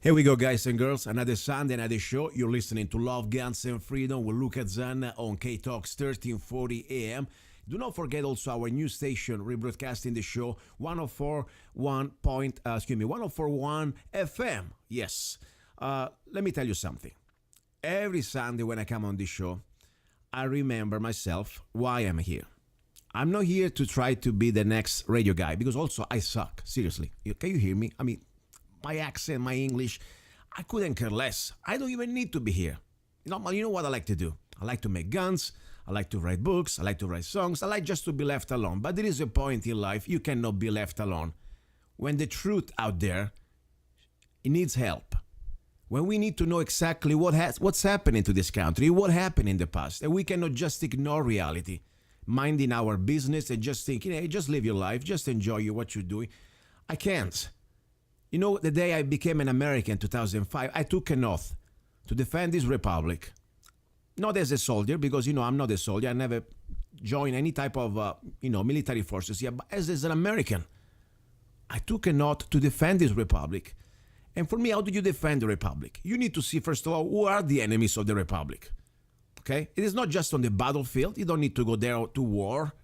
Here we go, guys and girls. Another Sunday, another show. You're listening to Love, Guns, and Freedom with Luca Zanna on K-Talks 1340 AM. Do not forget also our new station rebroadcasting the show 1041 FM. Yes. Let me tell you something. Every Sunday when I come on this show, I remember myself why I'm here. I'm not here to try to be the next radio guy because also I suck. Seriously. Can you hear me? I mean, my accent, my English, I couldn't care less. I don't even need to be here. You know what I like to do? I like to make guns. I like to write books. I like to write songs. I like just to be left alone. But there is a point in life you cannot be left alone. When the truth out there, it needs help. When we need to know exactly what's happening to this country, what happened in the past, and we cannot just ignore reality, minding our business and just thinking, hey, just live your life, just enjoy what you're doing. I can't. You know, the day I became an American in 2005, I took an oath to defend this republic. Not as a soldier, because, I'm not a soldier. I never joined any type of, military forces here. But as an American, I took an oath to defend this republic. And for me, how do you defend the republic? You need to see, first of all, who are the enemies of the republic. Okay? It is not just on the battlefield. You don't need to go there to war.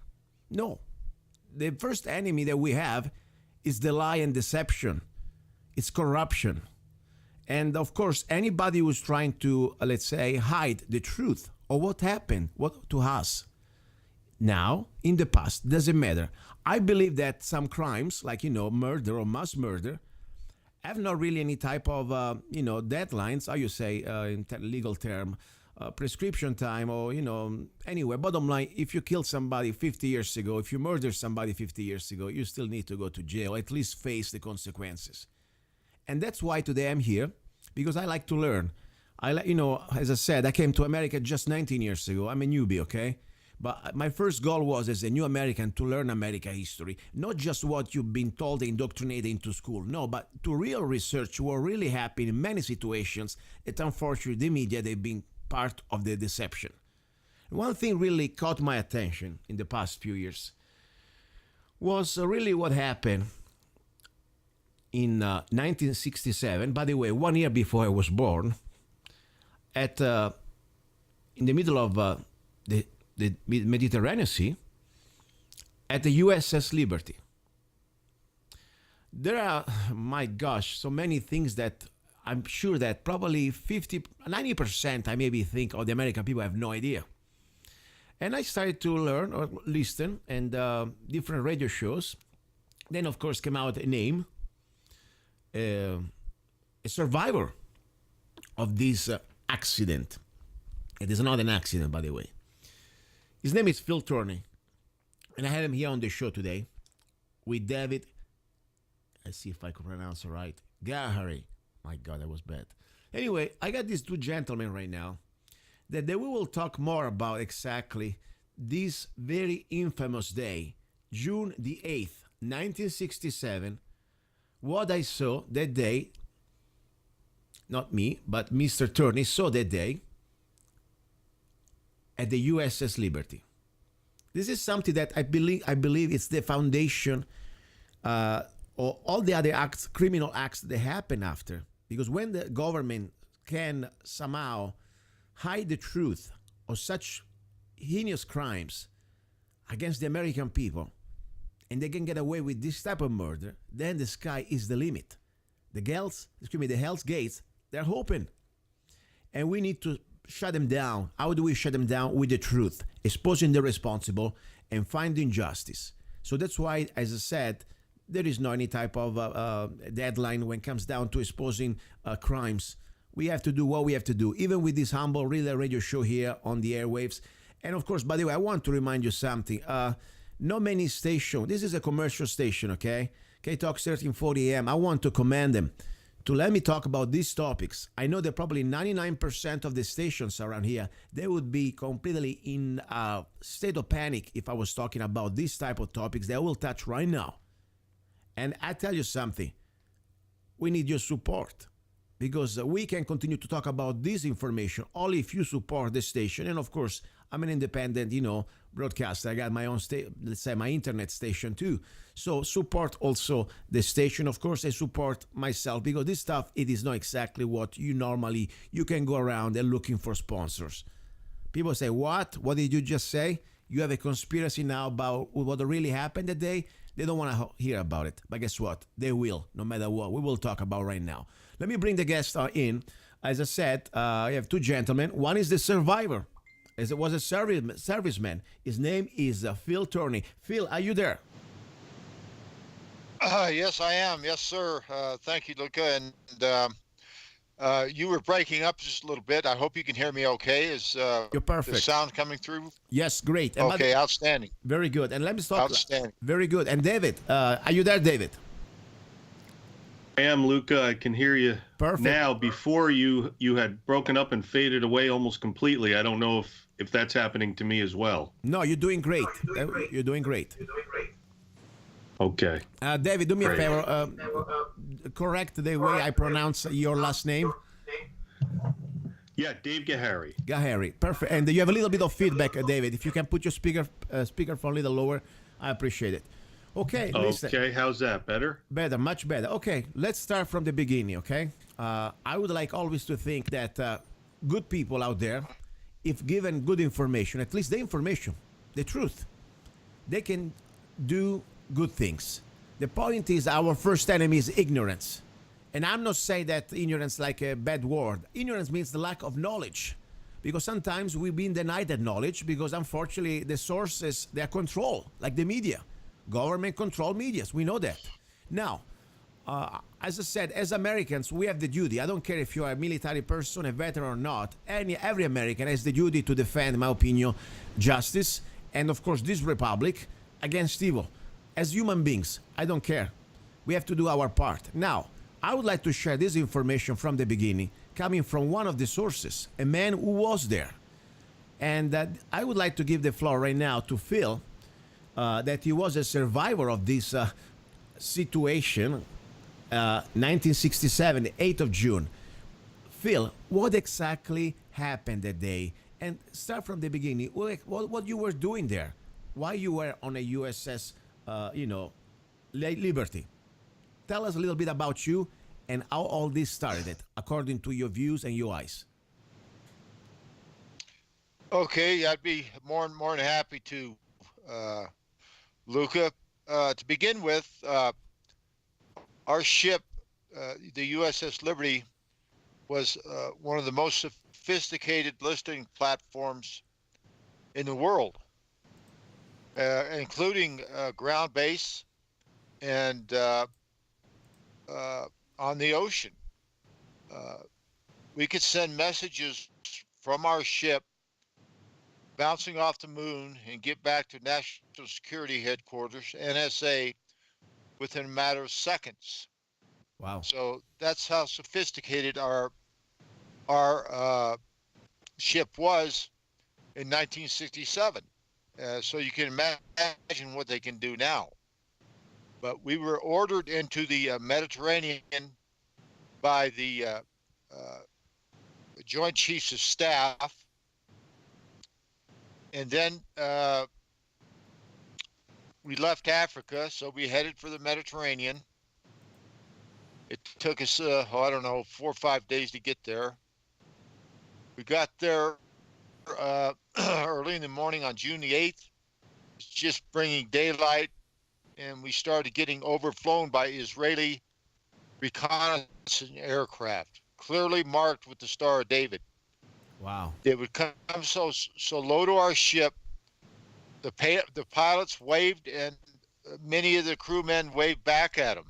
No. The first enemy that we have is the lie and deception. It's corruption. And of course, anybody who's trying to, let's say, hide the truth of what happened to us now, in the past, doesn't matter. I believe that some crimes, like, murder or mass murder, have not really any type of, deadlines, how you say, in legal term, prescription time or, anyway, bottom line, if you killed somebody 50 years ago, if you murdered somebody 50 years ago, you still need to go to jail, at least face the consequences. And that's why today I'm here, because I like to learn. As I said, I came to America just 19 years ago. I'm a newbie, okay? But my first goal was, as a new American, to learn American history. Not just what you've been told and indoctrinated into school. No, but to real research what really happened in many situations that unfortunately the media, they've been part of the deception. One thing really caught my attention in the past few years was really what happened in 1967, by the way, 1 year before I was born, in the middle of the Mediterranean Sea, at the USS Liberty. There are, my gosh, so many things that I'm sure that probably 90% I maybe think of the American people have no idea. And I started to learn or listen and different radio shows. Then, of course, came out a name, a survivor of this accident. It is not an accident, by the way. His name is Phil Tourney, and I had him here on the show today with David. Let's see if I can pronounce it right. Gahary. My God, that was bad. Anyway, I got these two gentlemen right now that we will talk more about exactly this very infamous day, June the 8th, 1967. What I saw that day, not me, but Mr. Tourney saw that day at the USS Liberty. This is something that I believe it's the foundation or all the other acts, criminal acts that happen after. Because when the government can somehow hide the truth of such heinous crimes against the American people, and they can get away with this type of murder, then the sky is the limit. The Hell's Gates, they're open. And we need to shut them down. How do we shut them down? With the truth, exposing the responsible and finding justice. So that's why, as I said, there is no any type of deadline when it comes down to exposing crimes. We have to do what we have to do, even with this humble relay radio show here on the airwaves. And of course, by the way, I want to remind you something. Not many stations, this is a commercial station, okay? K-Talks 1340 AM. I want to commend them to let me talk about these topics. I know that probably 99% of the stations around here, they would be completely in a state of panic if I was talking about these type of topics that I will touch right now. And I tell you something, we need your support, because we can continue to talk about this information only if you support the station. And of course, I'm an independent, broadcaster. I got my own let's say my internet station too. So support also the station. Of course, I support myself because this stuff it is not exactly what you can go around and looking for sponsors. People say, "What? What did you just say? You have a conspiracy now about what really happened that day?" They don't want to hear about it. But guess what? They will, no matter what. We will talk about right now. Let me bring the guest in. As I said, I have two gentlemen. One is the survivor. As it was a serviceman. His name is Phil Tourney. Phil, are you there? Yes, I am. Yes, sir. Thank you, Luca. And you were breaking up just a little bit. I hope you can hear me okay. Is You're the perfect. sound coming through? Yes, great. Okay, outstanding. Very good. And let me start. Outstanding. Very good. And David, are you there, David? I am, Luca. I can hear you Perfect. now. Before you had broken up and faded away almost completely. I don't know if that's happening to me as well. No, you're doing great. You're doing great. Okay. David, do me Great. a favor. Correct the way I pronounce your last name. Yeah, Dave Gahary. Gahary. Perfect. And you have a little bit of feedback, David. If you can put your speakerphone a little lower, I appreciate it. Okay. Listen. Okay, how's that? Better? Better, much better. Okay, let's start from the beginning, okay? I would like always to think that good people out there, if given good information, at least the information, the truth, they can do good things. The point is our first enemy is ignorance. And I'm not saying that ignorance like a bad word. Ignorance means the lack of knowledge. Because sometimes we've been denied that knowledge because unfortunately the sources, they are controlled, like the media. Government control medias. We know that. Now, as I said, as Americans, we have the duty. I don't care if you're a military person, a veteran or not. Every American has the duty to defend, in my opinion, justice and, of course, this republic against evil. As human beings, I don't care. We have to do our part. Now, I would like to share this information from the beginning, coming from one of the sources, a man who was there. And I would like to give the floor right now to Phil, that he was a survivor of this situation, 1967, the 8th of June. Phil, what exactly happened that day? And start from the beginning. What you were doing there? Why you were on a USS, Liberty? Tell us a little bit about you and how all this started, according to your views and your eyes. Okay, I'd be more than happy to, Luca. To begin with, our ship, the USS Liberty, was one of the most sophisticated listening platforms in the world, including ground base and on the ocean. We could send messages from our ship bouncing off the moon and get back to National Security Headquarters, NSA, within a matter of seconds. Wow. So that's how sophisticated our ship was in 1967. So you can imagine what they can do now. But we were ordered into the Mediterranean by the Joint Chiefs of Staff. And then we left Africa, so we headed for the Mediterranean. It took us, 4 or 5 days to get there. We got there early in the morning on June the 8th. It's just bringing daylight, and we started getting overflown by Israeli reconnaissance aircraft, clearly marked with the Star of David. Wow. They would come so low to our ship. The pilots waved, and many of the crewmen waved back at them.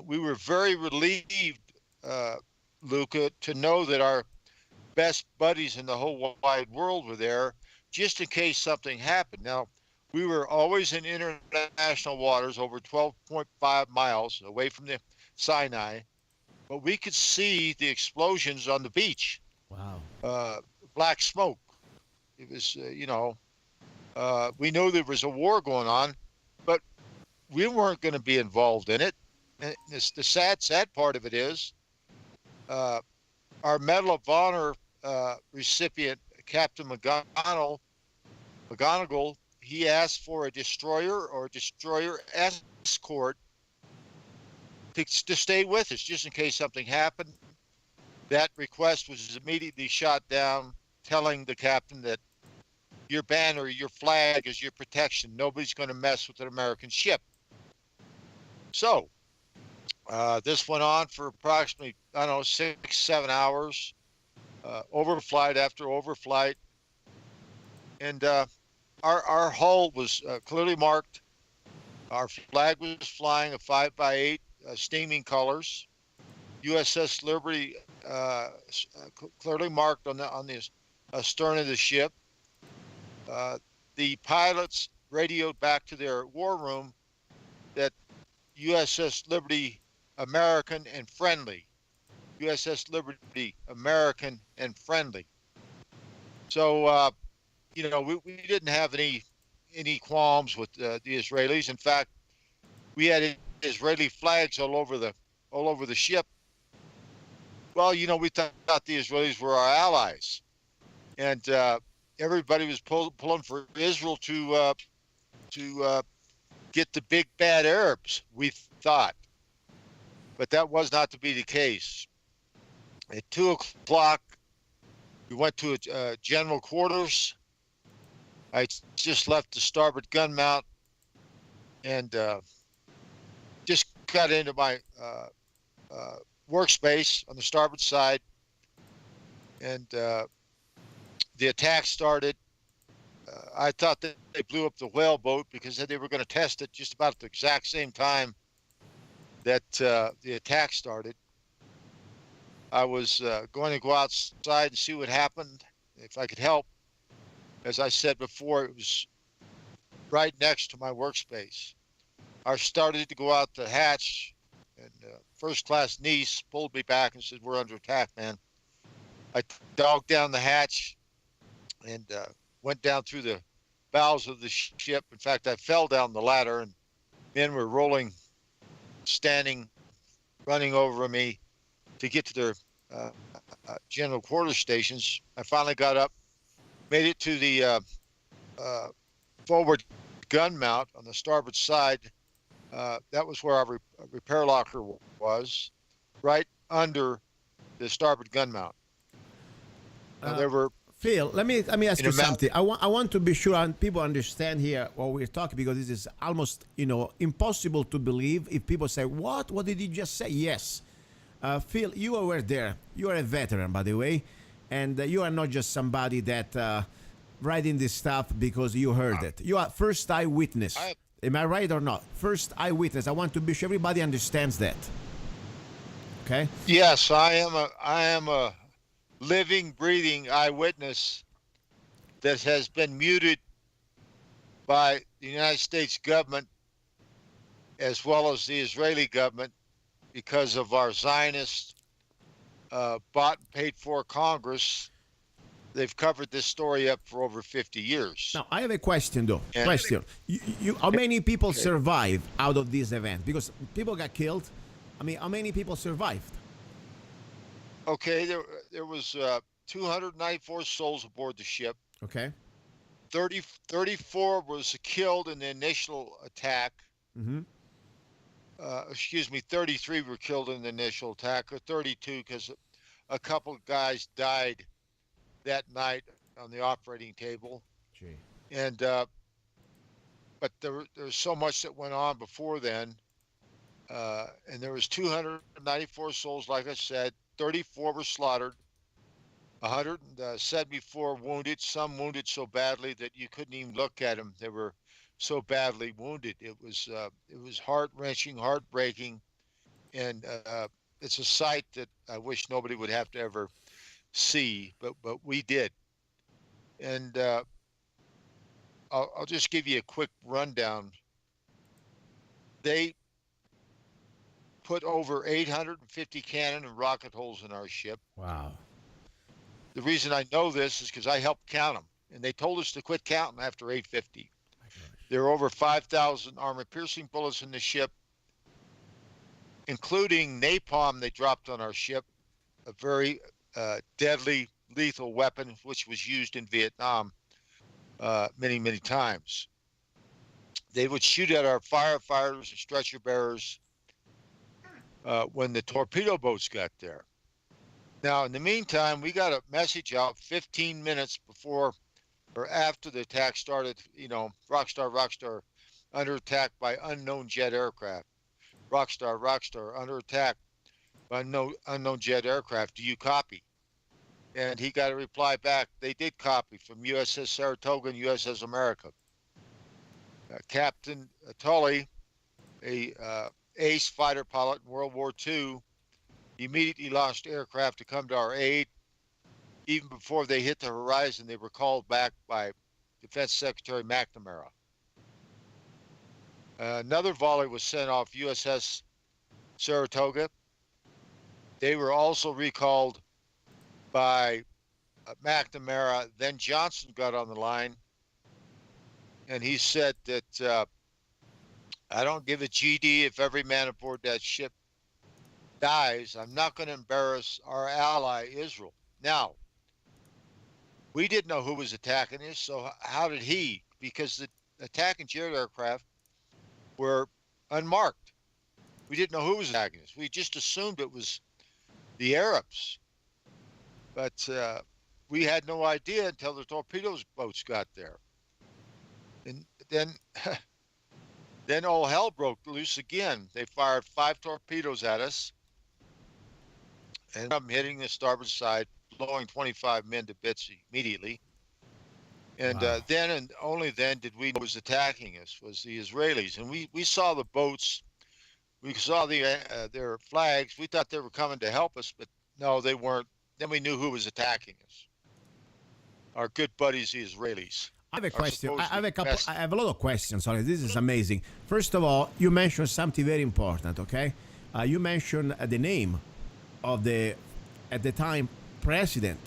We were very relieved, Luca, to know that our best buddies in the whole wide world were there, just in case something happened. Now, we were always in international waters, over 12.5 miles away from the Sinai, but we could see the explosions on the beach. Wow. Black smoke. It was, we knew there was a war going on, but we weren't going to be involved in it. And the sad part of it is, our Medal of Honor recipient, Captain McGonigal, he asked for a destroyer or destroyer escort to stay with us just in case something happened. That request was immediately shot down, telling the captain that your banner, your flag is your protection. Nobody's going to mess with an American ship. So this went on for approximately, I don't know, 6-7 hours, overflight after overflight. And our hull was clearly marked. Our flag was flying a 5x8, steaming colors. USS Liberty clearly marked on the stern of the ship. The pilots radioed back to their war room that USS Liberty American and friendly. USS Liberty American and friendly. So we didn't have any qualms with the Israelis. In fact, we had Israeli flags all over the ship. Well, we thought the Israelis were our allies, and everybody was pulling for Israel to get the big bad Arabs, we thought. But that was not to be the case. At 2:00, we went to general quarters. I just left the starboard gun mount and just got into my workspace on the starboard side, and the attack started. I thought that they blew up the whaleboat because they were going to test it just about at the exact same time that the attack started. I was going to go outside and see what happened, if I could help. As I said before, it was right next to my workspace. I started to go out the hatch, and first class niece pulled me back and said, "We're under attack, man." I dogged down the hatch and went down through the bows of the ship. In fact, I fell down the ladder, and men were rolling, standing, running over me to get to their general quarters stations. I finally got up, made it to the forward gun mount on the starboard side. That was where our repair locker was, right under the starboard gun mount. There were Phil, let me ask you something. I want to be sure people understand here what we're talking, because this is almost impossible to believe if people say, "What? What did you just say?" Yes, Phil, you were there. You are a veteran, by the way, and you are not just somebody that writing this stuff because you heard it. You are first eyewitness. Am I right or not? First eyewitness. I want to be sure everybody understands that. Okay. Yes, I am a living, breathing eyewitness that has been muted by the United States government as well as the Israeli government because of our Zionist bought and paid for Congress. They've covered this story up for over 50 years. Now, I have a question, though. How many people survived out of this event? Because people got killed. I mean, how many people survived? Okay, there was 294 souls aboard the ship. Okay. 34 was killed in the initial attack. Mm-hmm. 33 were killed in the initial attack, or 32 because a couple of guys died that night on the operating table. Gee. And but there's so much that went on before then, and there was 294 souls, like I said. 34 were slaughtered, 174 wounded, some wounded so badly that you couldn't even look at them. They were so badly wounded. It was heart-wrenching, heartbreaking, and it's a sight that I wish nobody would have to ever see, but we did. And I'll just give you a quick rundown. They put over 850 cannon and rocket holes in our ship. Wow. The reason I know this is because I helped count them, and they told us to quit counting after 850. There are over 5,000 armor-piercing bullets in the ship, including napalm they dropped on our ship, a very deadly lethal weapon, which was used in Vietnam many, many times. They would shoot at our firefighters and stretcher bearers when the torpedo boats got there. Now, in the meantime, we got a message out 15 minutes before or after the attack started, Rockstar, under attack by unknown jet aircraft. Rockstar, under attack by unknown jet aircraft. Do you copy? And he got a reply back. They did copy from USS Saratoga and USS America. Captain Tourney, a ace fighter pilot in World War II, immediately launched aircraft to come to our aid. Even before they hit the horizon, they were called back by Defense Secretary McNamara. Another volley was sent off USS Saratoga. They were also recalled by McNamara. Then Johnson got on the line, and he said that I don't give a GD if every man aboard that ship dies. I'm not going to embarrass our ally, Israel. Now, we didn't know who was attacking us, so how did he? Because the attacking jet aircraft were unmarked. We didn't know who was attacking us. We just assumed it was the Arabs. But we had no idea until the torpedo boats got there. And then all hell broke loose again. They fired 5 torpedoes at us, and I'm hitting the starboard side, blowing 25 men to bits immediately. And Wow. then and only then did we know who was attacking us was the Israelis. And we saw the boats. We saw their flags. We thought they were coming to help us, but no, they weren't. Then we knew who was attacking us. Our good buddies, the Israelis. I have a Are question. I have a couple. best. I have a lot of questions. Sorry, this is amazing. First of all, you mentioned something very important. Okay, you mentioned the name of the, at the time, president,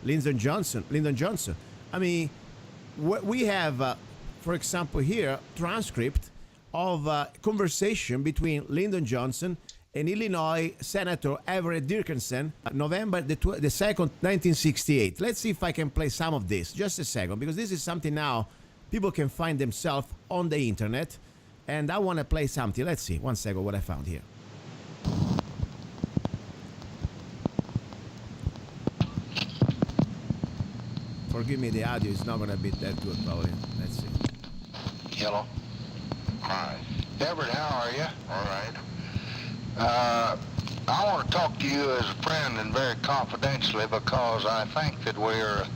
Lyndon Johnson. I mean, we have, for example, here transcript of a conversation between Lyndon Johnson and Illinois Senator Everett Dickinson, November the 2nd, 1968. Let's see if I can play some of this. Just a second, because this is something now people can find themselves on the internet, and I want to play something. Let's see. One second, what I found here. Forgive me, the audio is not going to be that good, probably. Let's see. Hello. Hi. Everett, how are you? All right. I want to talk to you as a friend and very confidentially because I think that we're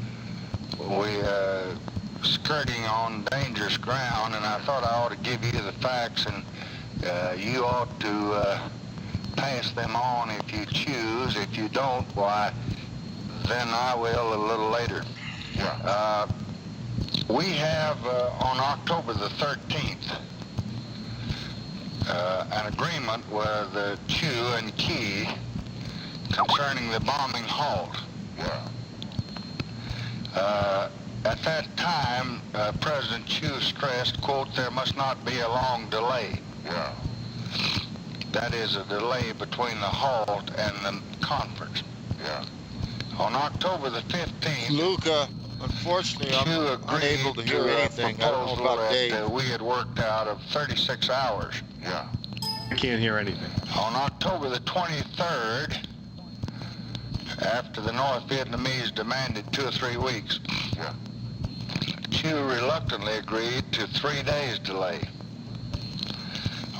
skirting on dangerous ground, and I thought I ought to give you the facts, and you ought to pass them on if you choose. If you don't, why, then I will a little later. Yeah. We have on October the 13th an agreement with Chu and Key concerning the bombing halt. Yeah. At that time, President Chu stressed, quote, there must not be a long delay. Yeah. That is a delay between the halt and the conference. Yeah. On October the 15th, Luca, unfortunately, I'm Chu unable to agreed hear to a anything. I don't know proposal about Dave. that we had worked out of 36 hours. Yeah. I can't hear anything. On October the 23rd, after the North Vietnamese demanded 2 or 3 weeks, Yeah. Chu reluctantly agreed to 3 days delay.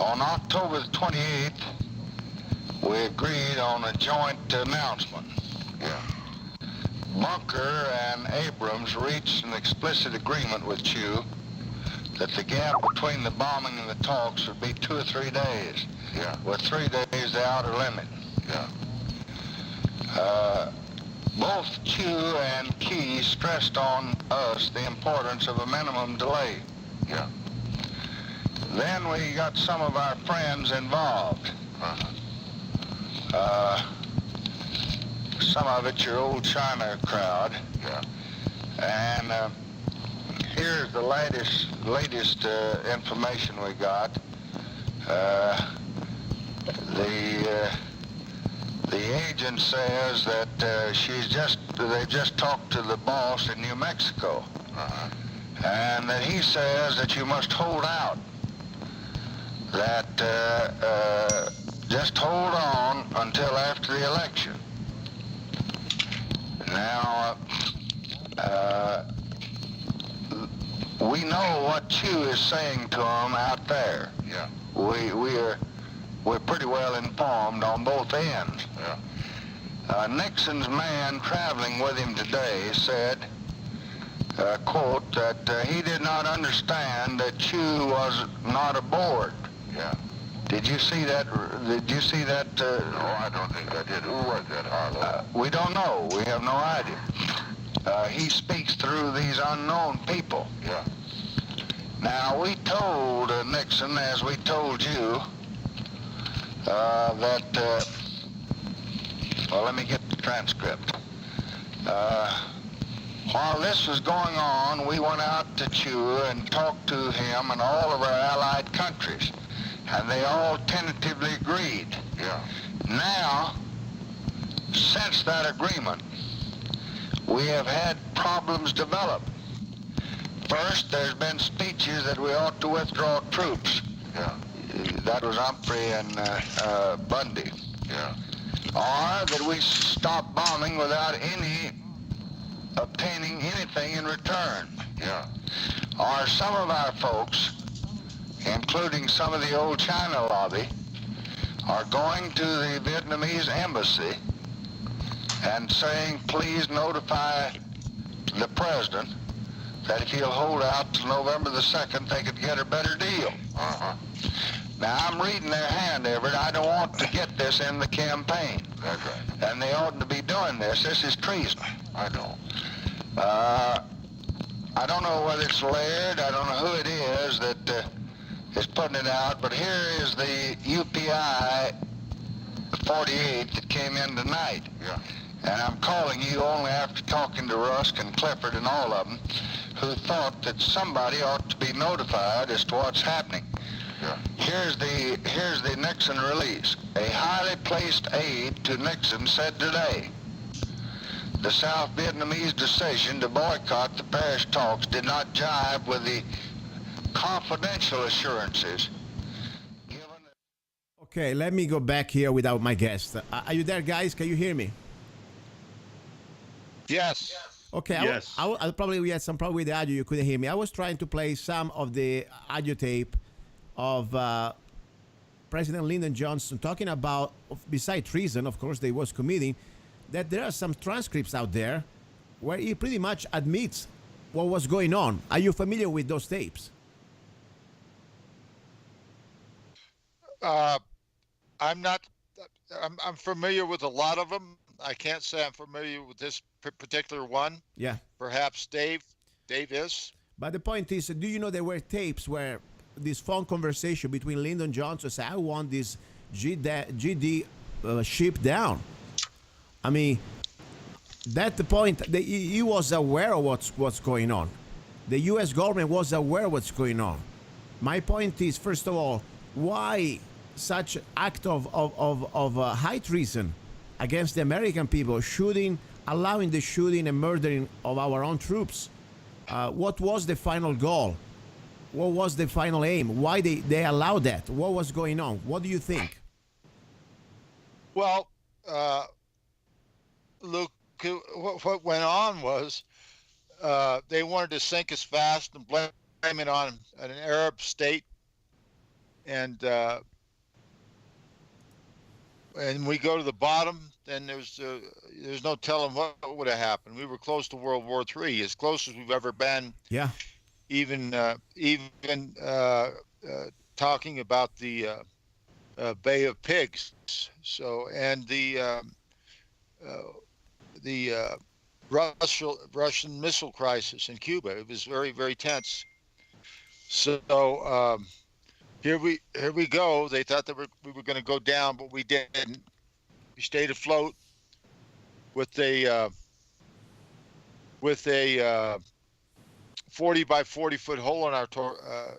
On October the 28th, we agreed on a joint announcement. Yeah. Bunker and Abrams reached an explicit agreement with Chu that the gap between the bombing and the talks would be 2 or 3 days, Yeah. with 3 days the outer limit. Yeah. Both Chu and Key stressed on us the importance of a minimum delay. Yeah. Then we got some of our friends involved. Uh-huh. Some of it your old China crowd. Yeah. And here's the latest information we the agent says that they just talked to the boss in New Mexico, and that he says that you must hold out, that just hold on until after the election. Now, we know what Chew is saying to them out there. Yeah. We're pretty well informed on both ends. Yeah. Nixon's man traveling with him today said, quote, that he did not understand that Chew was not aboard. Yeah. Did you see that? No, I don't think I did. Who was that, Harlow? We don't know. We have no idea. He speaks through these unknown people. Yeah. Now, we told Nixon, as we told you, that, well, let me get the transcript. While this was going on, we went out to Chew and talked to him and all of our allied countries, and they all tentatively agreed. Yeah. Now, since that agreement, we have had problems develop. First, there's been speeches that we ought to withdraw troops. Yeah. That was Humphrey and Bundy. Yeah. Or that we stop bombing without obtaining anything in return. Yeah. Or some of our folks, including some of the old China lobby, are going to the Vietnamese embassy and saying, please notify the president that if he'll hold out till November the 2nd, they could get a better deal. Uh-huh. Now, I'm reading their hand, Everett. I don't want to get this in the campaign. That's right. And they oughtn't to be doing this. This is treason. I know. I don't know whether it's Laird. I don't know who it is that is putting it out, but here is the UPI 48 that came in tonight. Yeah. And I'm calling you only after talking to Rusk and Clifford and all of them, who thought that somebody ought to be notified as to what's happening. Yeah. Here's the Nixon release. A highly placed aide to Nixon said today, the South Vietnamese decision to boycott the Paris talks did not jive with the confidential assurances given. Okay, let me go back here without my guest. Are you there, guys? Can you hear me? Yes. Okay, Yes. I probably we had some problem with the audio. You couldn't hear me. I was trying to play some of the audio tape of President Lyndon Johnson talking about, beside treason, of course, they was committing, that there are some transcripts out there where he pretty much admits what was going on. Are you familiar with those tapes? I'm not. I'm familiar with a lot of them. I can't say I'm familiar with this particular one. Yeah. Perhaps Dave is. But the point is, do you know there were tapes where this phone conversation between Lyndon Johnson said, I want this GD ship down. I mean, that's the point. He was aware of what's going on. The U.S. government was aware of what's going on. My point is, first of all, why such act of high treason against the American people, allowing the shooting and murdering of our own troops? What was the final goal? What was the final aim? Why they allowed that? What was going on? What do you think? Well, Luke, what went on was they wanted to sink us fast and blame it on an Arab state, and we go to the bottom, then there's no telling what would have happened. We were close to World War III, as close as we've ever been. Yeah. Even talking about the Bay of Pigs. So, and the Russian missile crisis in Cuba. It was very, very tense. So here we go. They thought that we were going to go down, but we didn't. We stayed afloat with a 40 by 40 foot hole in our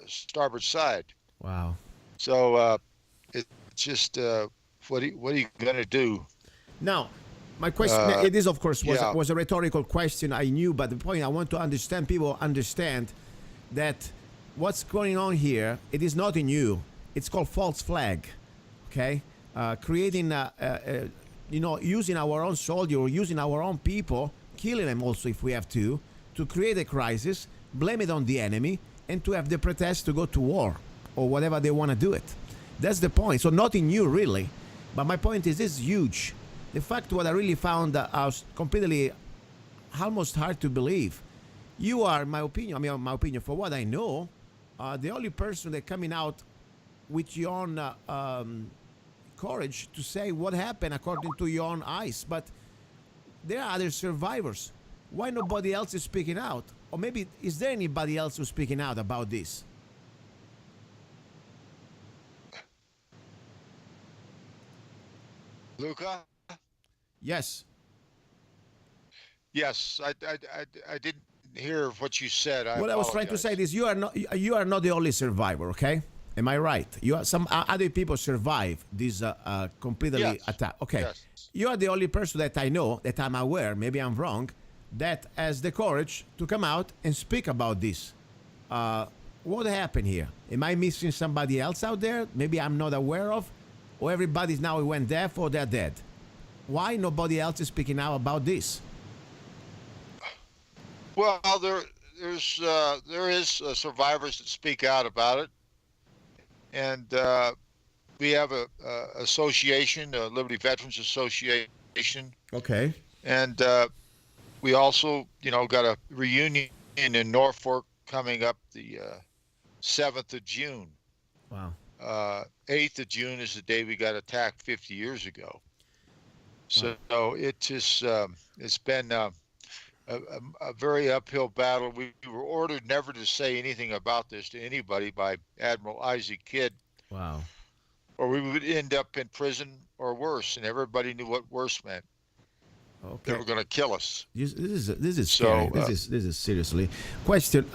starboard side. Wow. So it's just what are you going to do? Now, my question, it is, of course, yeah. was a rhetorical question, I knew, but the point I want to understand, people understand that what's going on here, it is not in you. It's called false flag, okay? Creating, using our own soldier or using our own people, killing them also if we have to create a crisis, blame it on the enemy, and to have the pretext to go to war or whatever they want to do it. That's the point. So not in you, really. But my point is, this is huge. The fact what I really found completely almost hard to believe. You are, my opinion, for what I know, the only person that coming out with your own courage to say what happened according to your own eyes. But there are other survivors. Why nobody else is speaking out? Or maybe, is there anybody else who's speaking out about this? Luca? Yes. Yes, I didn't hear what you said. What I was trying to say is you are not the only survivor, okay? Am I right? You are, some other people survive this completely attack. Okay. Yes. You are the only person that I know, that I'm aware, maybe I'm wrong, that has the courage to come out and speak about this. What happened here? Am I missing somebody else out there? Maybe I'm not aware of? Or everybody's now went deaf or they're dead? Why nobody else is speaking out about this? Well, there is survivors that speak out about it, and we have a association, the Liberty Veterans Association. Okay. And we also, got a reunion in Norfolk coming up the 7th of June. Wow. 8th of June is the day we got attacked 50 years ago. So it just it's been a very uphill battle. We were ordered never to say anything about this to anybody by Admiral Isaac Kidd. Wow. Or we would end up in prison or worse, and everybody knew what worse meant. Okay. They were going to kill us. This is scary. This is seriously. Question.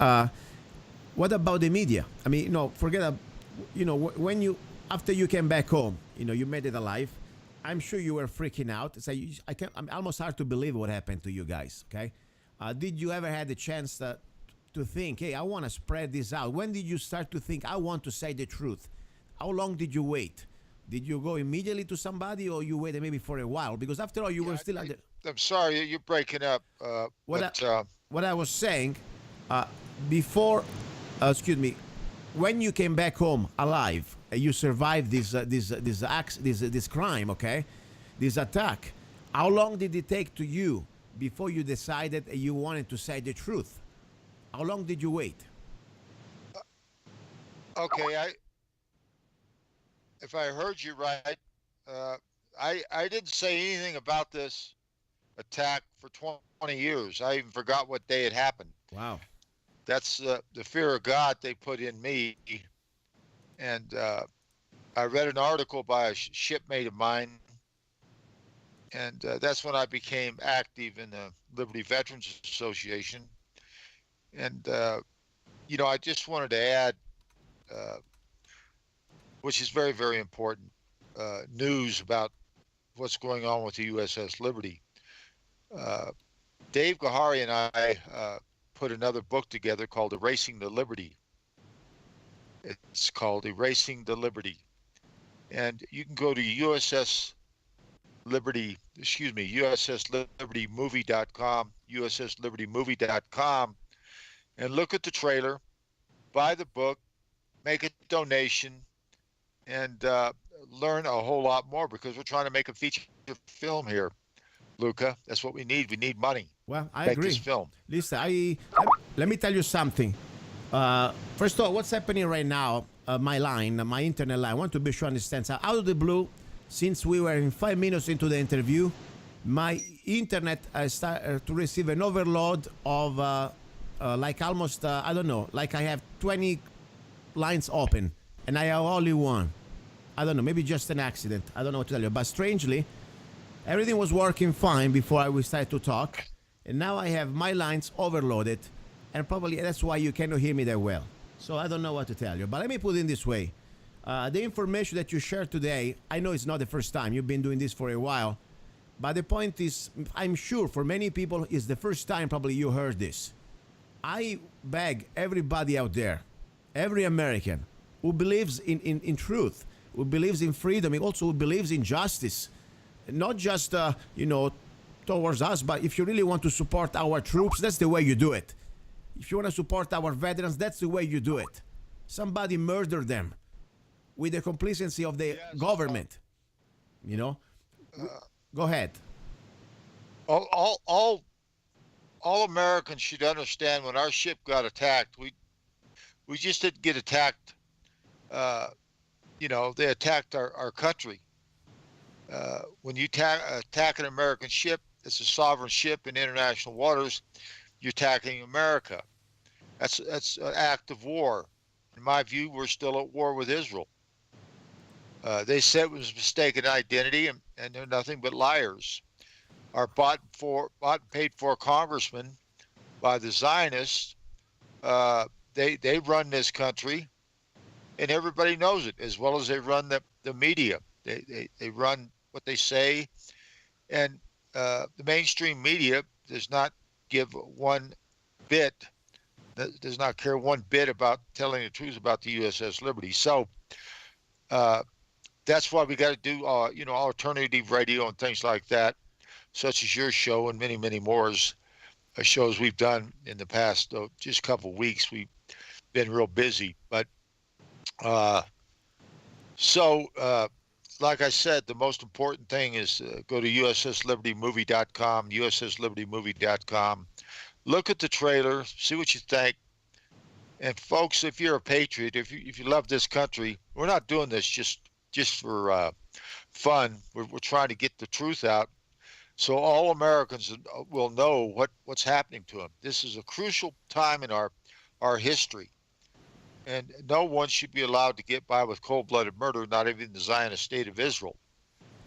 What about the media? I mean, forget. When you after you came back home, you made it alive. I'm sure you were freaking out. I'm almost hard to believe what happened to you guys. Okay. Did you ever had the chance to think, hey, I want to spread this out? When did you start to think, I want to say the truth? How long did you wait? Did you go immediately to somebody, or you waited maybe for a while? Because after all, you were still under. I'm sorry, you're breaking up. What I was saying, before, when you came back home alive, you survived this crime, okay, this attack. How long did it take to you before you decided you wanted to say the truth? How long did you wait? Okay, if I heard you right, I didn't say anything about this attack for 20 years. I even forgot what day it happened. Wow. That's the fear of God they put in me. And I read an article by a shipmate of mine, and that's when I became active in the Liberty Veterans Association. And, I just wanted to add, which is very, very important, news about what's going on with the USS Liberty. Dave Gahari and I put another book together called Erasing the Liberty. It's called Erasing the Liberty. And you can go to USSLibertyMovie.com, USSLibertyMovie.com, and look at the trailer, buy the book, make a donation, and learn a whole lot more, because we're trying to make a feature film here, Luca. That's what we need. We need money. Well, I make agree. This film. Listen, let me tell you something. First of all, what's happening right now, my internet line, I want to be sure I understand. So out of the blue, since we were in 5 minutes into the interview, my internet started to receive an overload of like almost, I don't know, like I have 20 lines open and I have only one. I don't know, maybe just an accident. I don't know what to tell you. But strangely, everything was working fine before we started to talk. And now I have my lines overloaded. And probably that's why you cannot hear me that well. So I don't know what to tell you. But let me put it in this way. The information that you shared today, I know it's not the first time. You've been doing this for a while. But the point is, I'm sure for many people, it's the first time probably you heard this. I beg everybody out there, every American who believes in truth, who believes in freedom, and also who believes in justice, not just, towards us, but if you really want to support our troops, that's the way you do it. If you want to support our veterans, that's the way you do it. Somebody murdered them with the complacency of the government. Go ahead. All Americans should understand when our ship got attacked, we just didn't get attacked. They attacked our country. When you attack an American ship, it's a sovereign ship in international waters. You're attacking America. That's an act of war. In my view, we're still at war with Israel. They said it was mistaken identity, and they're nothing but liars. Our bought and paid for congressmen by the Zionists, they run this country, and everybody knows it, as well as they run the media. They run what they say, and the mainstream media does not give does not care one bit about telling the truth about the USS Liberty. So that's why we got to do alternative radio and things like that, such as your show and many, many more shows we've done in the past just a couple of weeks. We've been real busy, but like I said, the most important thing is go to usslibertymovie.com, usslibertymovie.com. Look at the trailer, see what you think. And folks, if you're a patriot, if you love this country, we're not doing this just for fun. We're trying to get the truth out, so all Americans will know what's happening to them. This is a crucial time in our history, and no one should be allowed to get by with cold-blooded murder, not even the Zionist state of Israel.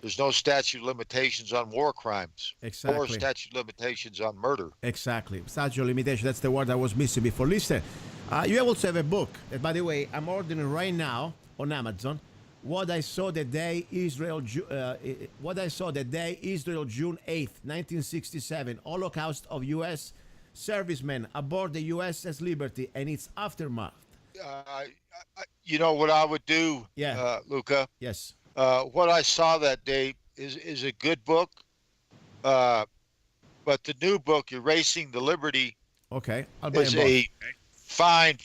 There's no statute of limitations on war crimes. Exactly. Or statute of limitations on murder. Exactly. Statute of limitation, that's the word I was missing before. Listen, you also have a book that, by the way, I'm ordering right now on Amazon. What I saw the day Israel, June 8th, 1967, Holocaust of U.S. servicemen aboard the USS Liberty and its aftermath. You know what I would do, Luca? Yes. What I saw that day is a good book, but the new book, Erasing the Liberty, okay, I'll buy is a fine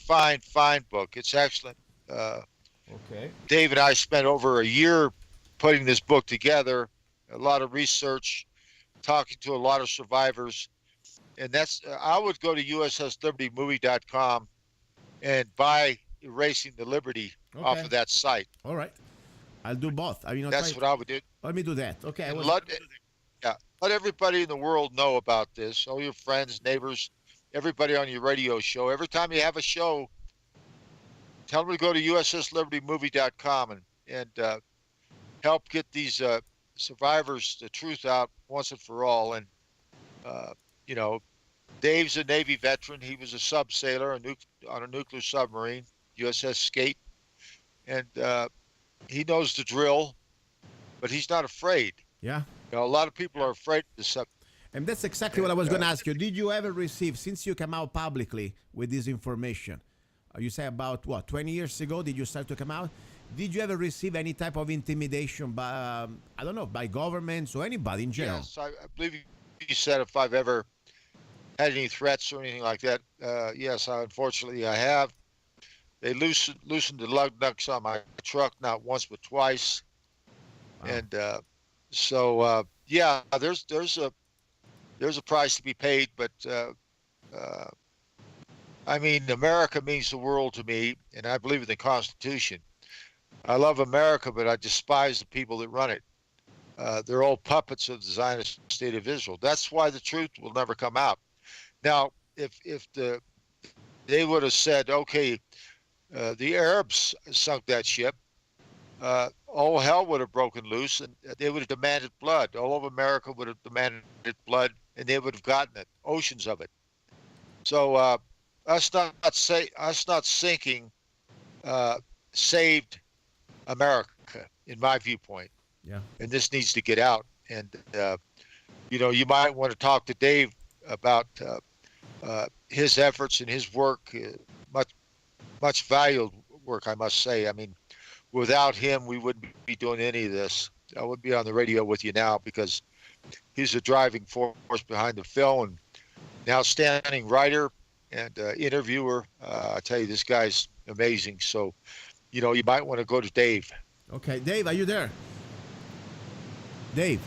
book. It's excellent. Okay. Dave and I spent over a year putting this book together, a lot of research, talking to a lot of survivors, and I would go to usslibertymovie.com and buy Erasing the Liberty off of that site. All right. I'll do both. That's what I would do. Let me do that. Okay. Let everybody in the world know about this. All your friends, neighbors, everybody on your radio show. Every time you have a show, tell them to go to usslibertymovie.com and help get these survivors the truth out once and for all. And Dave's a Navy veteran. He was a subsailor on a nuclear submarine, USS Skate, and he knows the drill, but he's not afraid. Yeah. A lot of people are afraid of this subject. And that's exactly what I was going to ask you. Did you ever receive, since you came out publicly with this information, you say about 20 years ago, did you start to come out? Did you ever receive any type of intimidation by, by governments or anybody in general? Yes, I believe you said if I've ever had any threats or anything like that. Yes, unfortunately I have. They loosened the lug nuts on my truck not once but twice. Wow. And there's a price to be paid, but America means the world to me, and I believe in the Constitution. I love America, but I despise the people that run it. They're all puppets of the Zionist state of Israel. That's why the truth will never come out. Now, if they would have said, okay, the Arabs sunk that ship, all hell would have broken loose, and they would have demanded blood. All of America would have demanded blood, and they would have gotten it, oceans of it. So us not sinking saved America, in my viewpoint. Yeah. And this needs to get out. And You might want to talk to Dave about his efforts and his work, much valued work, I must say. I mean, without him, we wouldn't be doing any of this. I wouldn't be on the radio with you now because he's the driving force behind the film and an outstanding writer and interviewer. I tell you, this guy's amazing. So, you might want to go to Dave. Okay, Dave, are you there? Dave,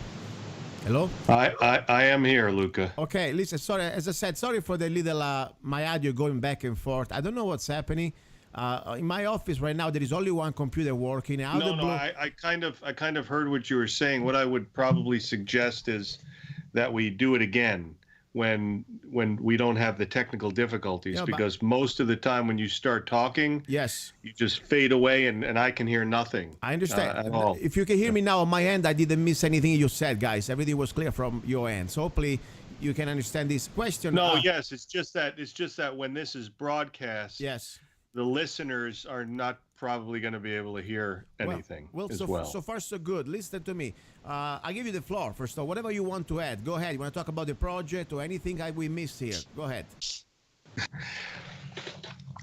hello? I am here, Luca. Okay, listen, sorry, as I said, sorry for the little, my audio going back and forth. I don't know what's happening. In my office right now, there is only one computer working. I kind of heard what you were saying. What I would probably suggest is that we do it again when we don't have the technical difficulties, because most of the time when you start talking, yes, you just fade away and I can hear nothing. I understand. At all. If you can hear me now on my end, I didn't miss anything you said, guys. Everything was clear from your end. So hopefully you can understand this question. Yes, it's just that when this is broadcast, yes, the listeners are not probably going to be able to hear anything so far so good. Listen to me. I give you the floor first of all. Whatever you want to add, go ahead. You want to talk about the project or anything we missed here? Go ahead.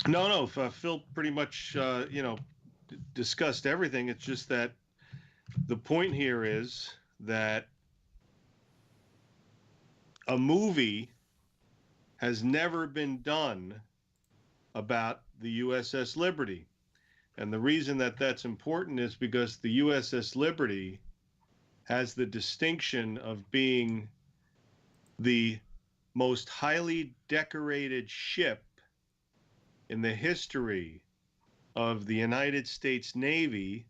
No. Phil pretty much discussed everything. It's just that the point here is that a movie has never been done about the USS Liberty. And the reason that that's important is because the USS Liberty has the distinction of being the most highly decorated ship in the history of the United States Navy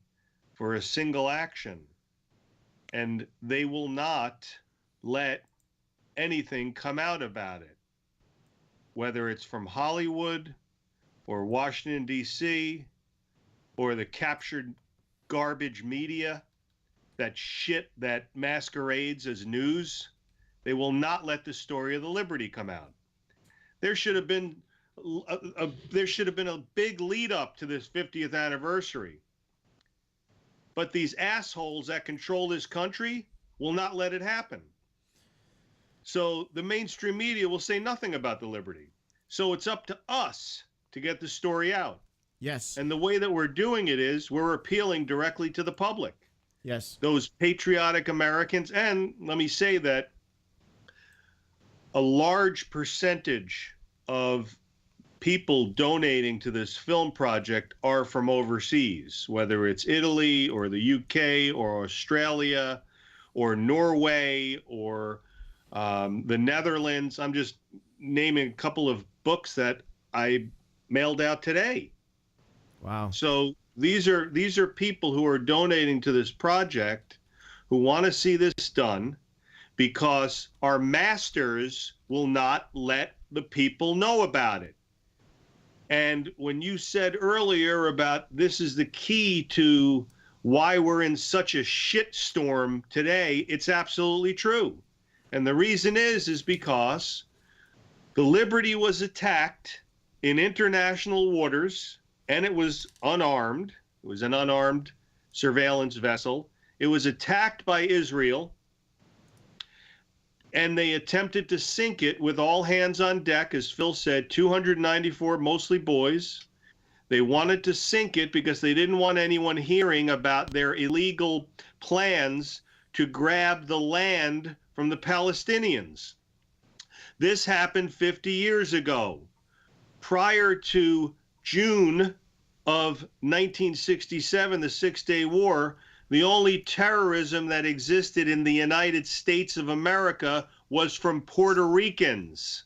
for a single action. And they will not let anything come out about it, whether it's from Hollywood or Washington, D.C., or the captured garbage media, that shit that masquerades as news. They will not let the story of the Liberty come out. There should have been a big lead up to this 50th anniversary. But these assholes that control this country will not let it happen. So the mainstream media will say nothing about the Liberty. So it's up to us to get the story out. Yes. And the way that we're doing it is we're appealing directly to the public. Yes. Those patriotic Americans. And let me say that a large percentage of people donating to this film project are from overseas, whether it's Italy or the UK or Australia or Norway or the Netherlands. I'm just naming a couple of books that I mailed out today. Wow. So these are people who are donating to this project who want to see this done because our masters will not let the people know about it. And when you said earlier about this is the key to why we're in such a shitstorm today, it's absolutely true. And the reason is because the Liberty was attacked in international waters, and it was unarmed. It was an unarmed surveillance vessel. It was attacked by Israel, and they attempted to sink it with all hands on deck, as Phil said, 294, mostly boys. They wanted to sink it because they didn't want anyone hearing about their illegal plans to grab the land from the Palestinians. This happened 50 years ago. Prior to June of 1967, the Six-Day War, the only terrorism that existed in the United States of America was from Puerto Ricans.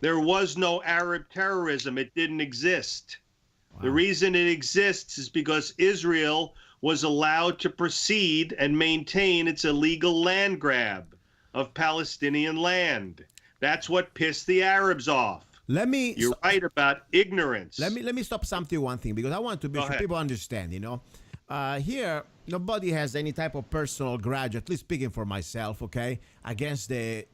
There was no Arab terrorism. It didn't exist. Wow. The reason it exists is because Israel was allowed to proceed and maintain its illegal land grab of Palestinian land. That's what pissed the Arabs off. You're right about ignorance. Let me stop something one thing, because I want to be sure people understand, here nobody has any type of personal grudge, at least speaking for myself, okay, against the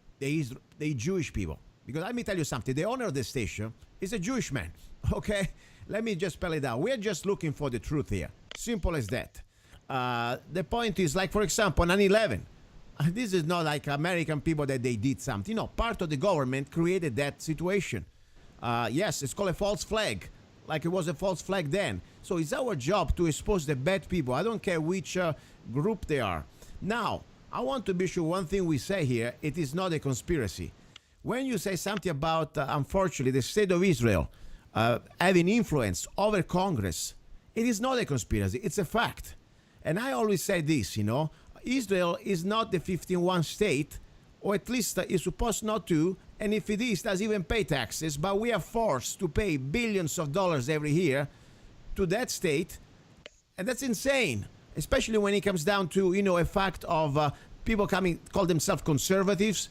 Jewish people. Because let me tell you something, the owner of the station is a Jewish man, okay? Let me just spell it out. We're just looking for the truth here. Simple as that. The point is, like, for example, 9/11. This is not like American people that they did something. No, part of the government created that situation. Yes, it's called a false flag, like it was a false flag then. So it's our job to expose the bad people. I don't care which group they are. Now, I want to be sure one thing we say here, it is not a conspiracy. When you say something about, unfortunately, the state of Israel having influence over Congress, it is not a conspiracy, it's a fact. And I always say this, Israel is not the 51 state, or at least is supposed not to, and if it is, doesn't even pay taxes, but we are forced to pay billions of dollars every year to that state, and that's insane, especially when it comes down to, a fact of people call themselves conservatives.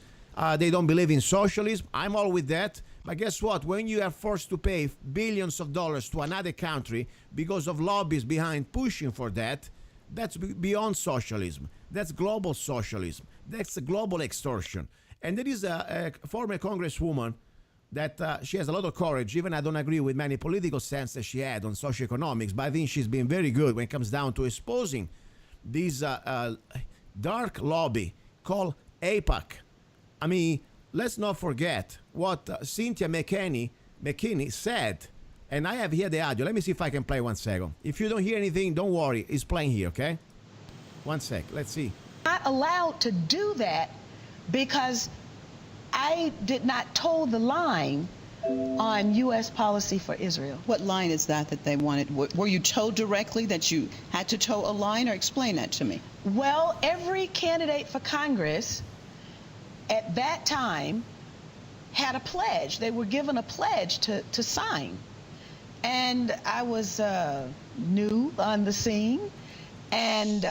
They don't believe in socialism. I'm all with that. But guess what? When you are forced to pay billions of dollars to another country because of lobbies behind pushing for that, that's beyond socialism. That's global socialism. That's a global extortion. And there is a former congresswoman that she has a lot of courage. Even I don't agree with many political stance that she had on socioeconomics, but I think she's been very good when it comes down to exposing this dark lobby called AIPAC. I mean, let's not forget what Cynthia McKinney said. And I have here the audio. Let me see if I can play 1 second. If you don't hear anything, don't worry. It's playing here, okay? 1 sec. Let's see. Not allowed to do that because I did not toe the line on U.S. policy for Israel. What line is that they wanted? Were you told directly that you had to toe a line, or explain that to me? Well, every candidate for Congress at that time had a pledge. They were given a pledge to sign. And I was new on the scene. And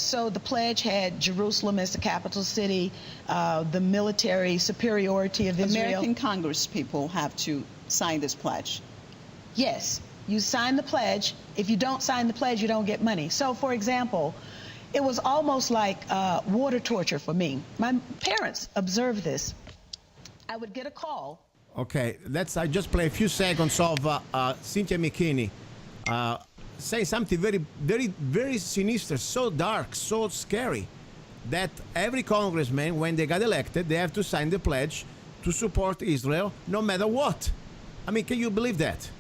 so the pledge had Jerusalem as the capital city, the military superiority of Israel. American Congress people have to sign this pledge. Yes, you sign the pledge. If you don't sign the pledge, you don't get money. So, for example, it was almost like water torture for me. My parents observed this. I would get a call. Okay, I just play a few seconds of Cynthia McKinney saying something very, very, very sinister, so dark, so scary, that every congressman, when they got elected, they have to sign the pledge to support Israel no matter what. I mean, can you believe that?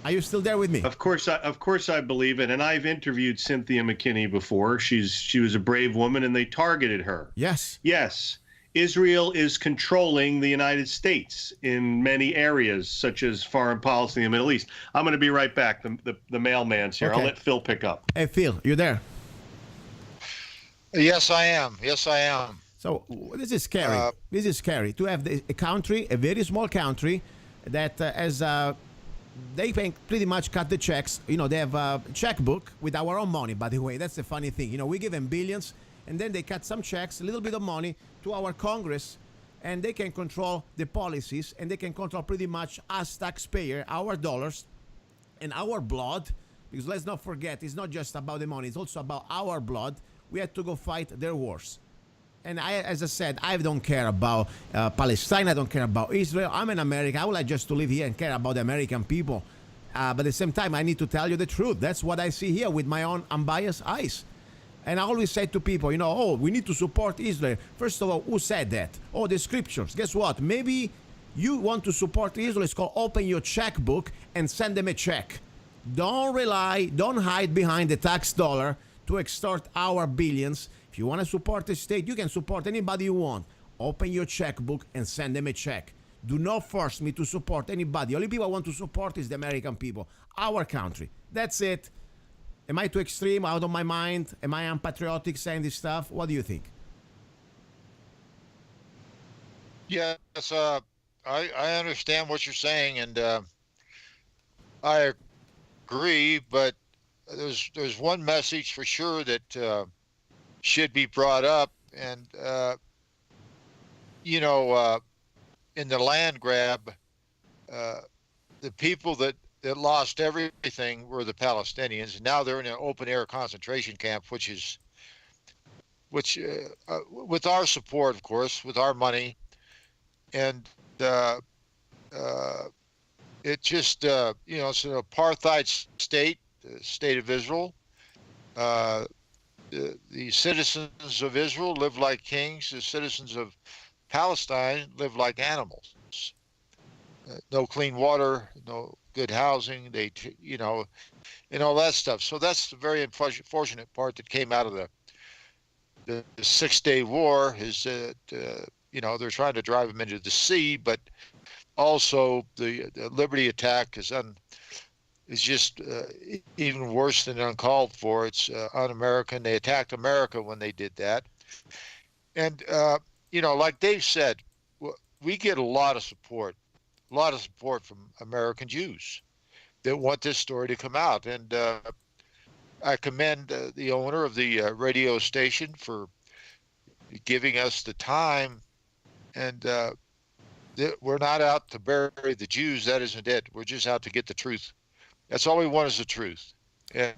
Are you still there with me? Of course I believe it, and I've interviewed Cynthia McKinney before. She was a brave woman, and they targeted her. Yes. Yes. Israel is controlling the United States in many areas, such as foreign policy in the Middle East. I'm going to be right back. The mailman's here. Okay. I'll let Phil pick up. Hey, Phil, you there? Yes, I am. So this is scary. This is scary to have a country, a very small country, that they can pretty much cut the checks. They have a checkbook with our own money, by the way. That's the funny thing. We give them billions, and then they cut some checks, a little bit of money, to our Congress, and they can control the policies, and they can control pretty much us taxpayer, our dollars, and our blood, because let's not forget, it's not just about the money, it's also about our blood. We had to go fight their wars. And as I said, I don't care about Palestine, I don't care about Israel. I'm an American, I would like just to live here and care about the American people. But at the same time, I need to tell you the truth. That's what I see here with my own unbiased eyes. And I always say to people, we need to support Israel. First of all, who said that? Oh, the scriptures. Guess what? Maybe you want to support Israel. It's called open your checkbook and send them a check. Don't hide behind the tax dollar to extort our billions. If you want to support the state, you can support anybody you want. Open your checkbook and send them a check. Do not force me to support anybody. The only people I want to support is the American people, our country. That's it. Am I too extreme, out of my mind? Am I unpatriotic saying this stuff? What do you think? Yes, I understand what you're saying, and I agree. But there's one message for sure that should be brought up, and in the land grab, the people that lost everything were the Palestinians. Now they're in an open air concentration camp, which with our support, of course, with our money, and it just it's an apartheid state, the state of Israel. the citizens of Israel live like kings. The citizens of Palestine live like animals. No clean water, no good housing. And all that stuff. So that's the very unfortunate part that came out of the 6-Day War is that they're trying to drive them into the sea, but also the Liberty attack is just even worse than uncalled for. It's un-American. They attacked America when they did that. And like Dave said, we get a lot of support from American Jews that want this story to come out. And I commend the owner of the radio station for giving us the time. And we're not out to bury the Jews. That isn't it. We're just out to get the truth. That's all we want is the truth. And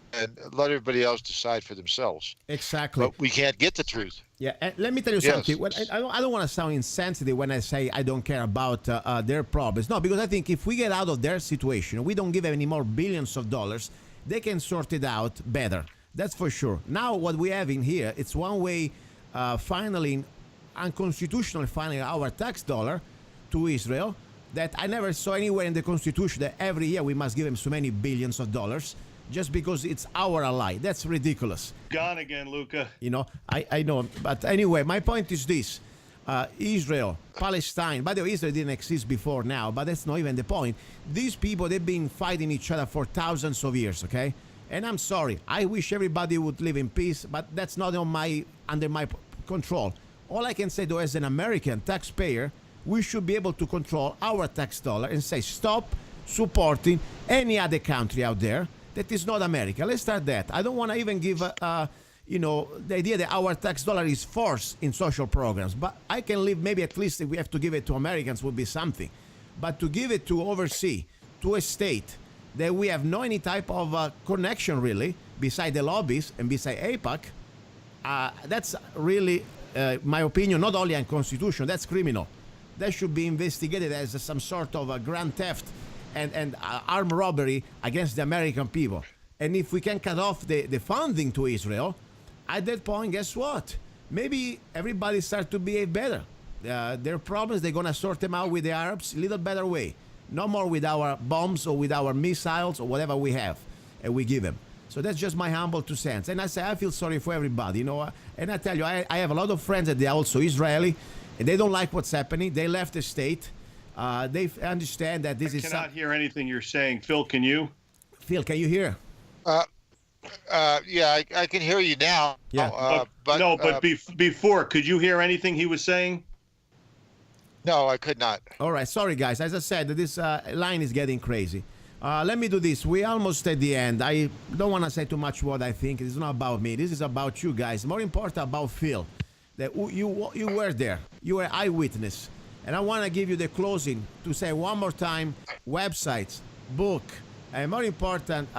let everybody else decide for themselves. Exactly. But we can't get the truth. Yeah, and let me tell you Yes. something. I don't want to sound insensitive when I say I don't care about their problems. No, because I think if we get out of their situation, we don't give them any more billions of dollars, they can sort it out better. That's for sure. Now, what we have in here, it's one way finally, unconstitutionally finally, our tax dollar to Israel that I never saw anywhere in the Constitution that every year we must give them so many billions of dollars just because it's our ally. That's ridiculous. Gone again, Luca. I know. But anyway, my point is this. Israel, Palestine, by the way, Israel didn't exist before now, but that's not even the point. These people, they've been fighting each other for thousands of years, okay? And I'm sorry. I wish everybody would live in peace, but that's not under my control. All I can say, though, as an American taxpayer, we should be able to control our tax dollar and say, stop supporting any other country out there that is not America. Let's start that. I don't want to even give, the idea that our tax dollar is forced in social programs. But I can live, maybe at least if we have to give it to Americans would be something. But to give it to overseas, to a state that we have no any type of connection really, beside the lobbies and beside AIPAC, that's really, my opinion, not only unconstitutional, that's criminal. That should be investigated as some sort of a grand theft and armed robbery against the American people. And if we can cut off the funding to Israel, at that point, guess what? Maybe everybody start to behave better. Their problems, they're going to sort them out with the Arabs a little better way. No more with our bombs or with our missiles or whatever we have and we give them. So that's just my humble 2 cents. And I say, I feel sorry for everybody, And I tell you, I have a lot of friends that they are also Israeli, and they don't like what's happening. They left the state. They understand that this is... I cannot hear anything you're saying. Phil, can you? Phil, can you hear? Yeah, I can hear you now. Yeah. Before, could you hear anything he was saying? No, I could not. All right. Sorry, guys. As I said, this line is getting crazy. Let me do this. We're almost at the end. I don't want to say too much what I think. It's not about me. This is about you guys. More important about Phil. That you were there. You were eyewitness. And I want to give you the closing to say one more time, websites, book, and more important,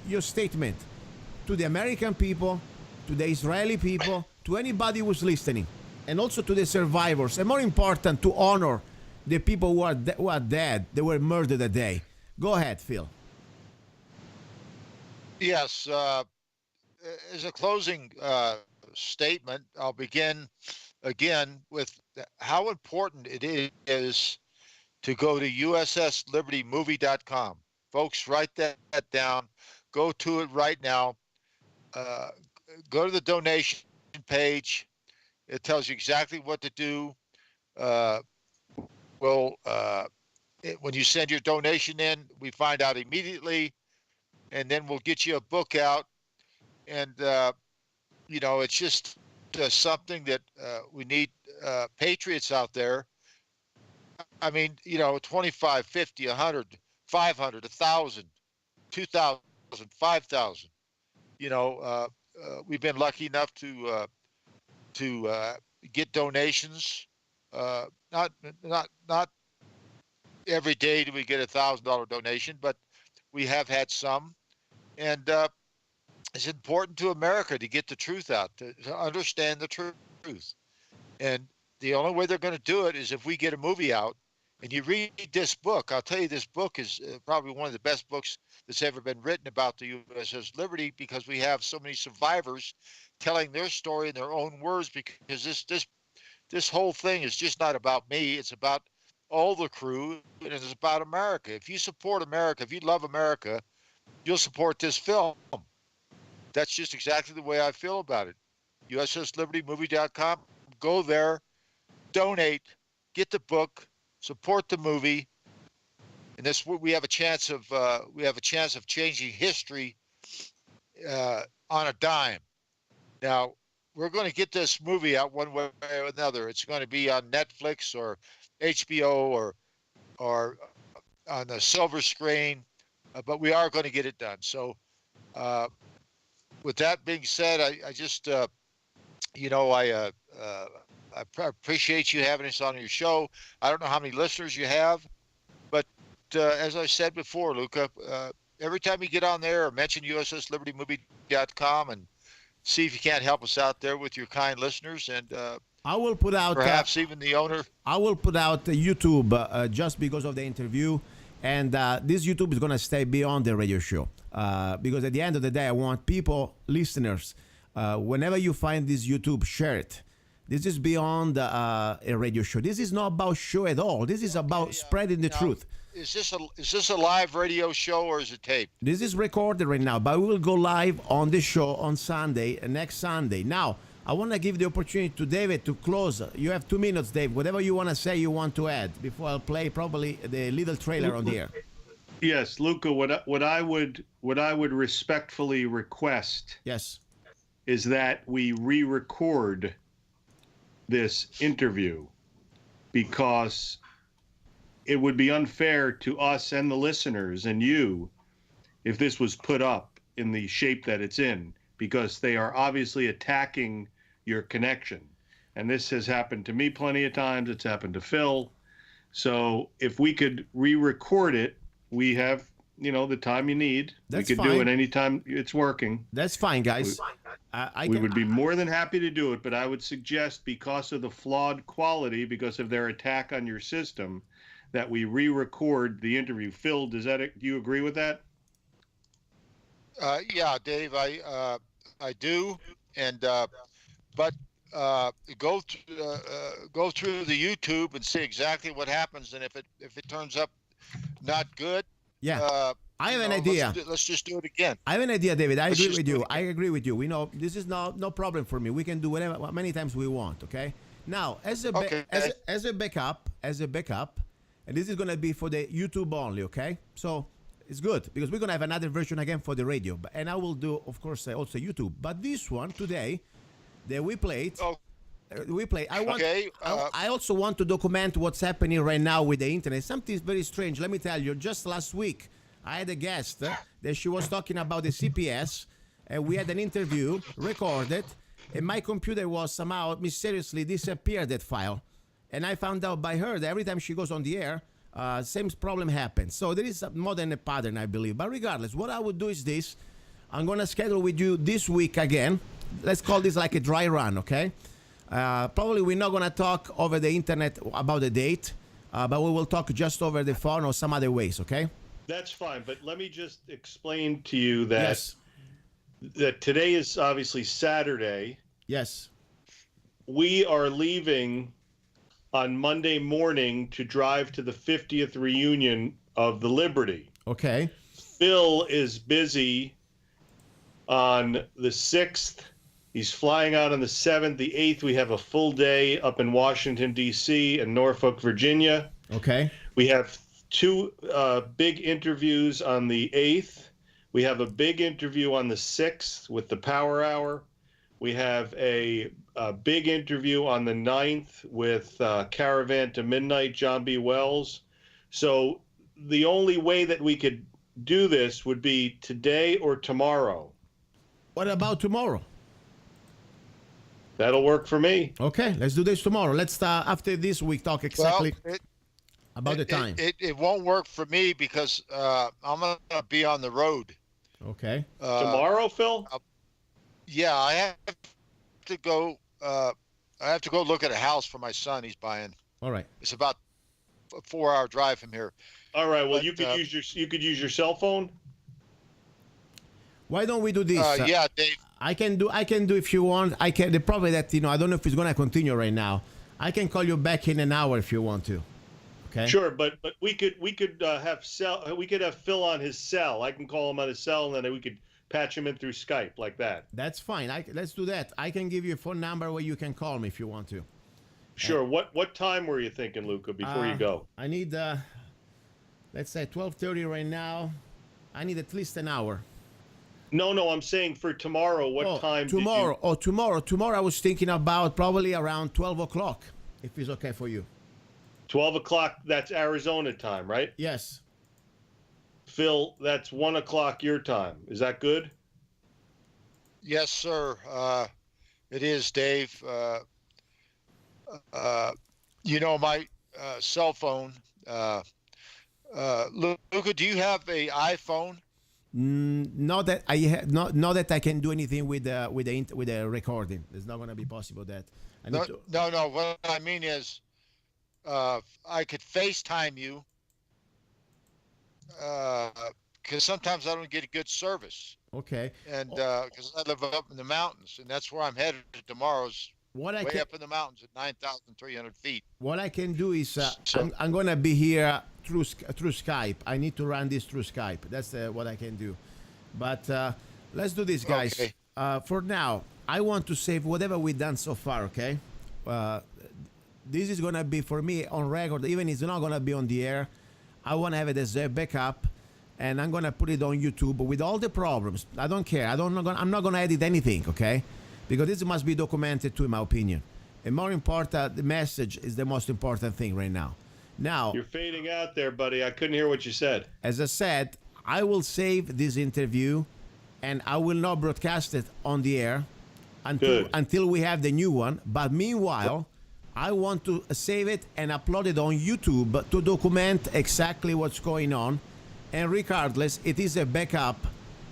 your statement to the American people, to the Israeli people, to anybody who's listening, and also to the survivors, and more important, to honor the people who are dead, they were murdered that day. Go ahead, Phil. Yes. As a closing statement, I'll begin again with how important it is to go to USSLibertyMovie.com. Folks, write that down. Go to it right now. Go to the donation page. It tells you exactly what to do. When you send your donation in, we find out immediately, and then we'll get you a book out. And, it's just something that we need patriots out there. I mean, 25, 50, 100, 500, 1,000, 2,000, 5,000. We've been lucky enough to get donations. Not every day do we get $1,000 donation, but we have had some. And it's important to America to get the truth out, to understand the truth. And the only way they're going to do it is if we get a movie out and you read this book, I'll tell you, this book is probably one of the best books that's ever been written about the USS Liberty, because we have so many survivors telling their story in their own words. Because this whole thing is just not about me; it's about all the crew, and it's about America. If you support America, if you love America, you'll support this film. That's just exactly the way I feel about it. USSLibertyMovie.com. Go there, donate, get the book, support the movie, and this we have a chance of changing history on a dime. Now we're going to get this movie out one way or another. It's going to be on Netflix or HBO or on the silver screen, but we are going to get it done. So, with that being said, I just I appreciate you having us on your show. I don't know how many listeners you have, but as I said before, Luca, every time you get on there or mention USSLibertyMovie.com and see if you can't help us out there with your kind listeners, and I will put out perhaps even the owner. I will put out YouTube just because of the interview, and this YouTube is going to stay beyond the radio show because at the end of the day, I want people, listeners, whenever you find this YouTube, share it. This is beyond a radio show. This is not about show at all. This is about spreading the truth. Is this a live radio show or is it taped? This is recorded right now, but we will go live on the show on Sunday, next Sunday. Now, I want to give the opportunity to David to close. You have 2 minutes, Dave. Whatever you want to say, you want to add before I'll play probably the little trailer on the air. Yes, Luca. What I would respectfully request. Yes. Is that we re-record this interview, because it would be unfair to us and the listeners and you if this was put up in the shape that it's in, because they are obviously attacking your connection. And this has happened to me plenty of times. It's happened to Phil. So if we could re-record it, we have, the time you need. That's we could fine. do it anytime it's working. That's fine, guys. We would be more than happy to do it, but I would suggest, because of the flawed quality, because of their attack on your system, that we re-record the interview. Phil, do you agree with that? Yeah, Dave, I do, and but go through the YouTube and see exactly what happens, and if it turns up not good, I have an idea. Let's just do it again. I have an idea, David. I agree with you. I agree with you. We know this is no problem for me. We can do whatever, many times we want. Okay. Now, as a backup, and this is gonna be for the YouTube only. Okay. So it's good because we're gonna have another version again for the radio, and I will do, of course, also YouTube. But this one today, that we played. I also want to document what's happening right now with the internet. Something's very strange. Let me tell you. Just last week, I had a guest that she was talking about the CPS, and we had an interview recorded, and my computer was somehow mysteriously disappeared, that file. And I found out by her that every time she goes on the air, same problem happens. So there is more than a pattern, I believe. But regardless, what I would do is this. I'm going to schedule with you this week again. Let's call this like a dry run, okay? Probably we're not going to talk over the internet about the date, but we will talk just over the phone or some other ways, okay? That's fine, but let me just explain to you that that today is obviously Saturday. Yes. We are leaving on Monday morning to drive to the 50th reunion of the Liberty. Okay. Phil is busy on the 6th. He's flying out on the 7th. The 8th, we have a full day up in Washington, D.C. and Norfolk, Virginia. Okay. We have two big interviews on the 8th. We have a big interview on the 6th with the Power Hour. We have a big interview on the 9th with Caravan to Midnight, John B. Wells. So the only way that we could do this would be today or tomorrow. What about tomorrow? That'll work for me. Okay, let's do this tomorrow. Let's after this week talk exactly about the time. It won't work for me because I'm going to be on the road. Okay. Tomorrow, Phil? Yeah, I have to go. I have to go look at a house for my son. He's buying. All right. It's about a 4-hour drive from here. All right. Well, But, you could use your cell phone. Why don't we do this? yeah, Dave. I can do if you want. I can. The problem that I don't know if it's gonna continue right now. I can call you back in an hour if you want to. Okay. Sure, but we could have Phil on his cell. I can call him on his cell, and then we could patch him in through Skype like that. That's fine. Let's do that. I can give you a phone number where you can call me if you want to. Sure. What time were you thinking, Luca, before you go? I need let's say 12:30 right now. I need at least an hour. No, I'm saying for tomorrow. What time? Tomorrow. Tomorrow I was thinking about probably around 12 o'clock, if it's okay for you. 12 o'clock. That's Arizona time, right? Yes. Phil, that's 1 o'clock your time. Is that good? Yes, sir. It is, Dave. My cell phone. Luca, do you have a iPhone? Not that not that I can do anything with the recording. It's not going to be possible that. No. What I mean is, I could FaceTime you, because sometimes I don't get a good service. Okay. And because I live up in the mountains, and that's where I'm headed tomorrow's. Way up in the mountains at 9,300 feet. What I can do is So- I'm going to be here through Skype. I need to run this through Skype. That's what I can do. But let's do this, guys. Okay. For now, I want to save whatever we've done so far, okay? This is going to be, for me, on record. Even if it's not going to be on the air, I want to have it as a backup, and I'm going to put it on YouTube with all the problems. I don't care. I'm not going to edit anything, okay? Because this must be documented too, in my opinion. And more important, the message is the most important thing right now. Now, You're fading out there, buddy. I couldn't hear what you said. as I said, I will save this interview and I will not broadcast it on the air until we have the new one. But meanwhile, I want to save it and upload it on YouTube to document exactly what's going on. And regardless, it is a backup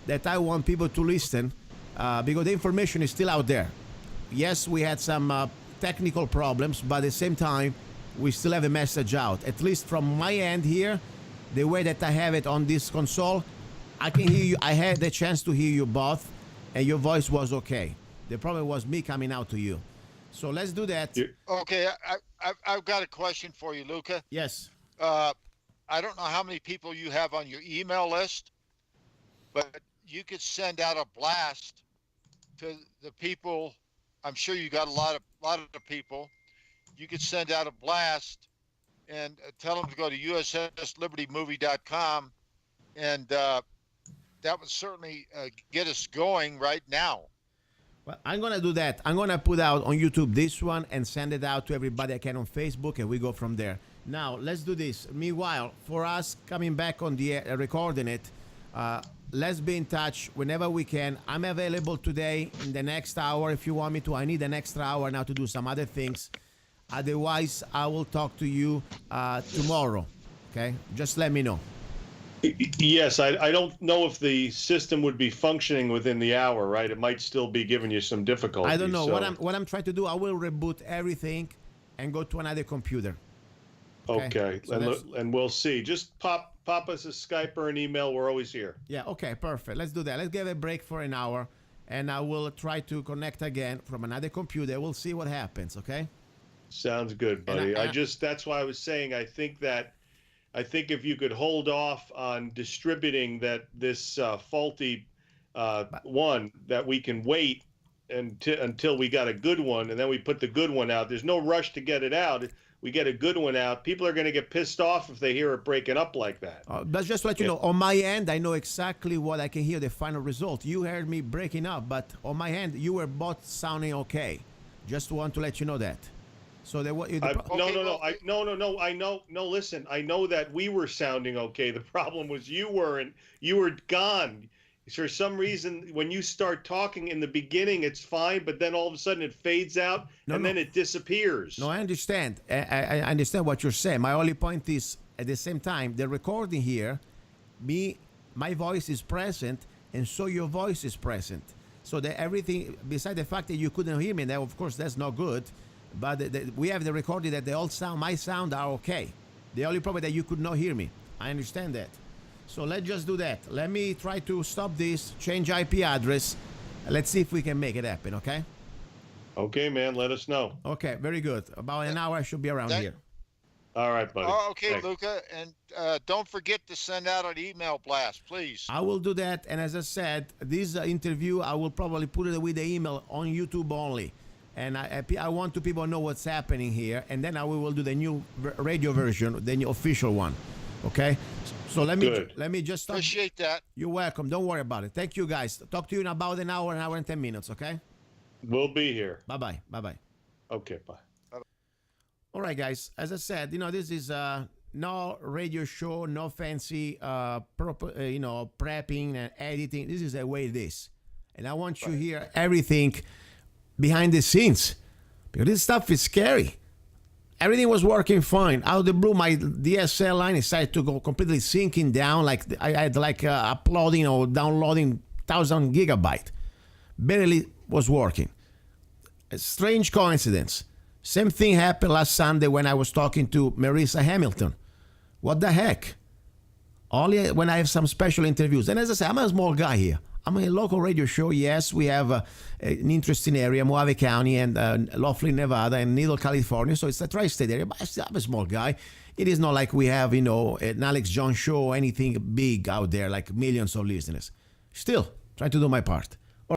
that I want people to listen, because the information is still out there. Yes, we had some technical problems, but at the same time, we still have a message out. At least from my end here, the way that I have it on this console, I can hear you. I had the chance to hear you both, and your voice was okay. The problem was me coming out to you. So let's do that. Okay, I've got a question for you, Luca. Yes. I don't know how many people you have on your email list, but you could send out a blast to the people. I'm sure you got a lot of people. You could send out a blast and tell them to go to USSLibertyMovie.com, and that would certainly get us going right now. Well, I'm going to do that. I'm going to put out on YouTube this one and send it out to everybody I can on Facebook, and we go from there. Now, let's do this. Meanwhile, for us coming back on the air, recording it, let's be in touch whenever we can. I'm available today in the next hour if you want me to. I need an extra hour now to do some other things. Otherwise, I will talk to you tomorrow. Okay? Just let me know. Yes, I don't know if the system would be functioning within the hour, right? It might still be giving you some difficulties. I don't know. So. What I'm trying to do, I will reboot everything and go to another computer. Okay. So and we'll see. Just pop us a Skype or an email. We're always here. Yeah, okay, perfect. Let's do that. Let's give a break for an hour, and I will try to connect again from another computer. We'll see what happens, okay? Sounds good, buddy. That's why I was saying I think if you could hold off on distributing this faulty one, that we can wait until we got a good one, and then we put the good one out. There's no rush to get it out. We get a good one out. People are going to get pissed off if they hear it breaking up like that. But just to let you know, on my end, I know exactly what I can hear the final result. You heard me breaking up, but on my end, you were both sounding okay. Just want to let you know that. So No. I know. No, listen. I know that we were sounding okay. The problem was you were gone. For some reason, when you start talking in the beginning, it's fine, but then all of a sudden it fades out then it disappears. No, I understand. I understand what you're saying. My only point is, at the same time, the recording here, my voice is present, and so your voice is present. So that everything, beside the fact that you couldn't hear me, now of course that's not good. But we have the recording that my sound are okay. The only problem that you could not hear me. I understand that. So let's just do that. Let me try to stop this, change IP address. Let's see if we can make it happen, okay? Okay, man. Let us know. Okay, very good. About an hour I should be around here. All right, buddy. Oh, okay, Thanks. Luca, and don't forget to send out an email blast, please. I will do that. And as I said, this interview, I will probably put it with the email on YouTube only. And I want to people know what's happening here. And then we will do the new radio version, the new official one. Okay? So let me just stop. Appreciate that. You're welcome. Don't worry about it. Thank you, guys. Talk to you in about an hour and 10 minutes, okay? We'll be here. Bye-bye. Bye-bye. Okay, bye. All right, guys. As I said, this is no radio show, no fancy, prepping and editing. This is the way it is, and I want you to hear everything behind the scenes because this stuff is scary. Everything was working fine. Out of the blue, my DSL line decided to go completely sinking down. Like I had uploading or downloading 1,000 gigabyte. Barely was working. A strange coincidence. Same thing happened last Sunday when I was talking to Marissa Hamilton. What the heck? Only when I have some special interviews. And as I say, I'm a small guy here. I'm a local radio show. Yes, we have an interesting area, Mojave County and Laughlin, Nevada, and Needle, California. So it's a tri-state area, but I'm a small guy. It is not like we have, an Alex Jones show or anything big out there, like millions of listeners. Still, try to do my part.